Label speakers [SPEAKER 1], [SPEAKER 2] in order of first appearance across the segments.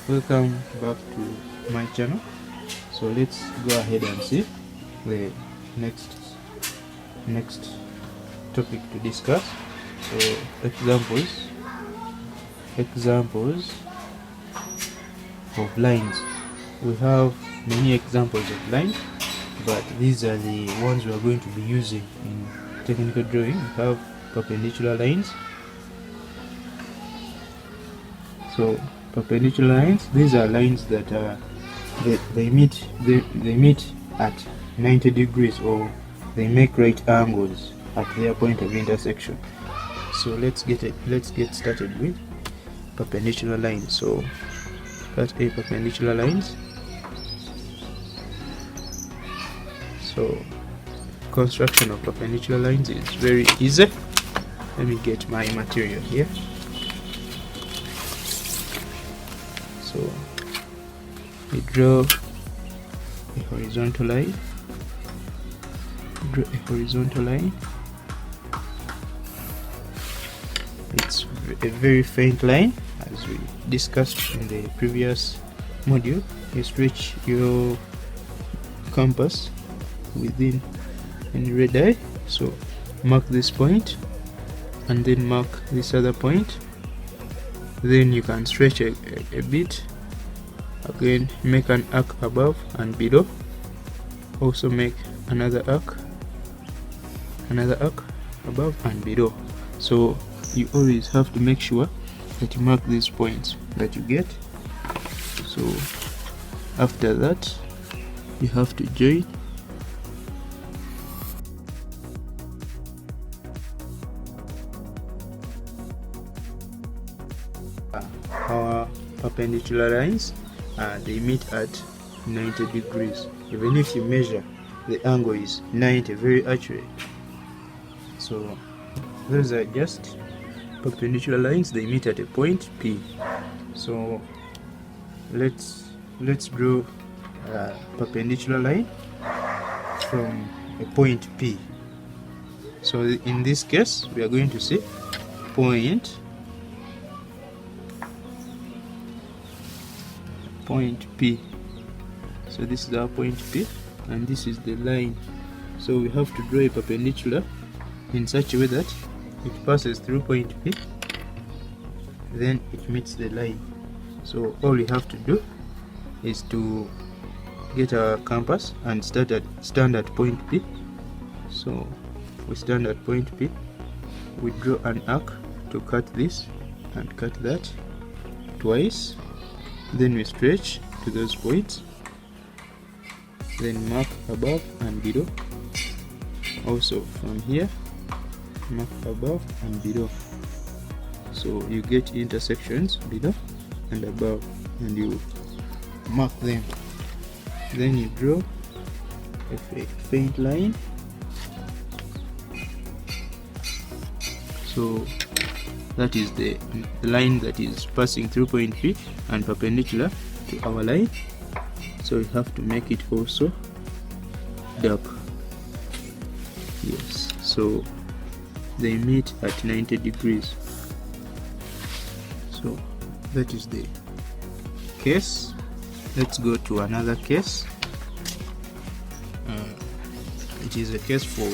[SPEAKER 1] Welcome back to my channel. So let's go ahead and see the next topic to discuss. So examples of lines. We have many examples of lines, but these are the ones we are going to be using in technical drawing. We have perpendicular lines. So perpendicular lines, these are lines that they meet at 90 degrees, or they make right angles at their point of intersection. So let's get started with perpendicular lines. So that's a perpendicular lines. So construction of perpendicular lines is very easy. Let me get my material here. So we draw a horizontal line. It's a very faint line, as we discussed in the previous module. You stretch your compass within any radii. So mark this point and then mark this other point. Then you can stretch a bit. Again, make an arc above and below. Also make another arc above and below. So you always have to make sure that you mark these points that you get. So after that, you have to join our perpendicular lines. They meet at 90 degrees. Even if you measure, the angle is 90, very accurate. So those are just perpendicular lines. They meet at a point P. So let's draw a perpendicular line from a point P. So in this case, we are going to see point P. So this is our point P, and this is the line. So we have to draw a perpendicular in such a way that it passes through point P, then it meets the line. So all we have to do is to get our compass and stand at point P. So we stand at point P, we draw an arc to cut this and cut that twice. Then we stretch to those points, then mark above and below. Also from here, mark above and below. So you get intersections below and above, and you mark them. Then you draw a faint line. So that is the line that is passing through point P and perpendicular to our line. So we have to make it also dark. Yes, so they meet at 90 degrees. So that is the case. Let's go to another case. It is a case for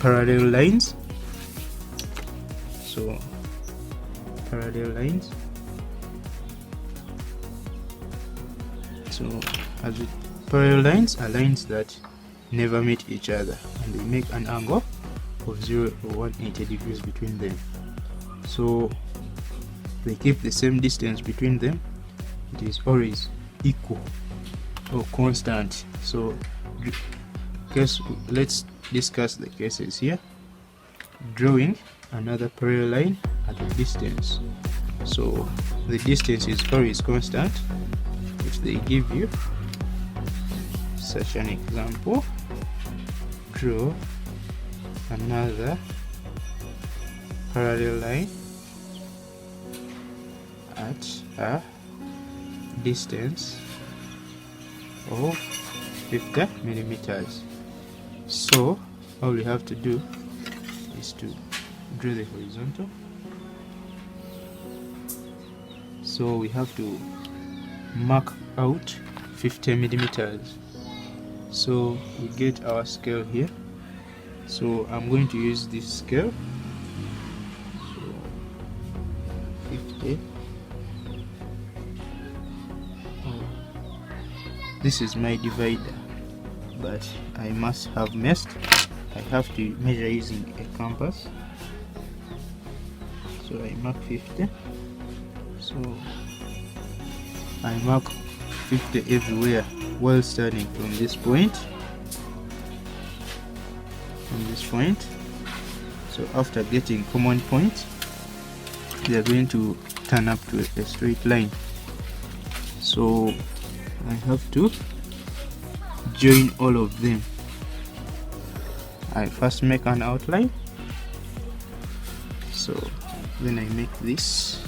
[SPEAKER 1] parallel lines. So parallel lines. So parallel lines are lines that never meet each other, and they make an angle of 0 or 180 degrees between them. So they keep the same distance between them. It is always equal or constant. So let's discuss the cases here. Drawing another parallel line at a distance. So the distance is always constant, which they give you. Such an example: draw another parallel line at a distance of 50 millimeters. So all we have to do is to draw the horizontal. So we have to mark out 50 millimeters. So we get our scale here. So I'm going to use this scale. So 50. This is my divider, but I must have messed. I have to measure using a compass. So I mark 50. So I mark 50 everywhere while starting from this point. So after getting common points, they are going to turn up to a straight line. So I have to join all of them. I first make an outline, so then I make this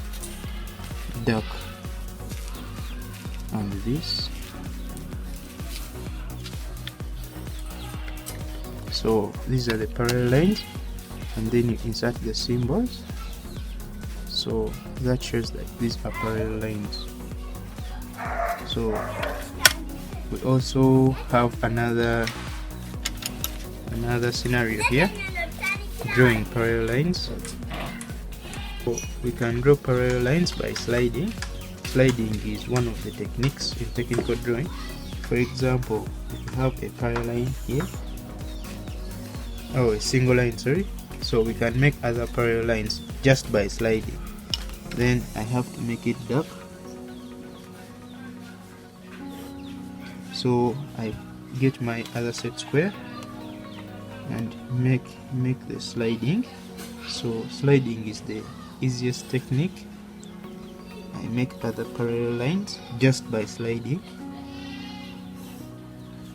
[SPEAKER 1] dark and this. So these are the parallel lines, and then you insert the symbols, so that shows that these are parallel lines. So we also have another scenario here, drawing parallel lines. So we can draw parallel lines by sliding. Sliding is one of the techniques in technical drawing. For example, if you have a parallel line here, a single line, sorry, so we can make other parallel lines just by sliding. Then I have to make it dark. So I get my other set square and make the sliding. So sliding is the easiest technique. I make other parallel lines just by sliding.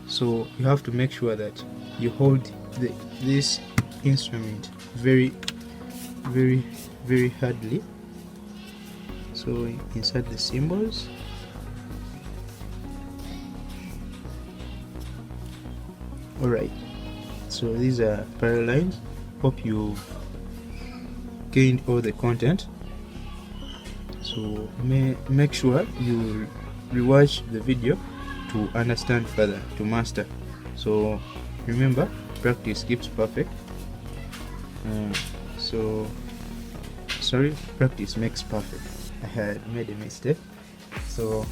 [SPEAKER 1] So you have to make sure that you hold this instrument very hardly. So insert the symbols. Alright, so these are parallel lines. Hope you gained all the content. So make sure you rewatch the video to understand further, to master. So remember, practice keeps perfect. Practice makes perfect. I had made a mistake. So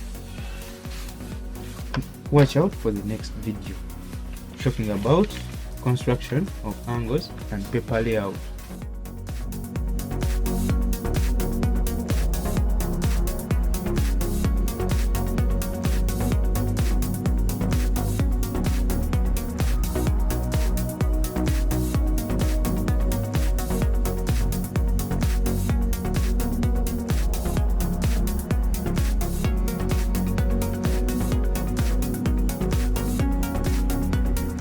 [SPEAKER 1] watch out for the next video talking about construction of angles and paper layout.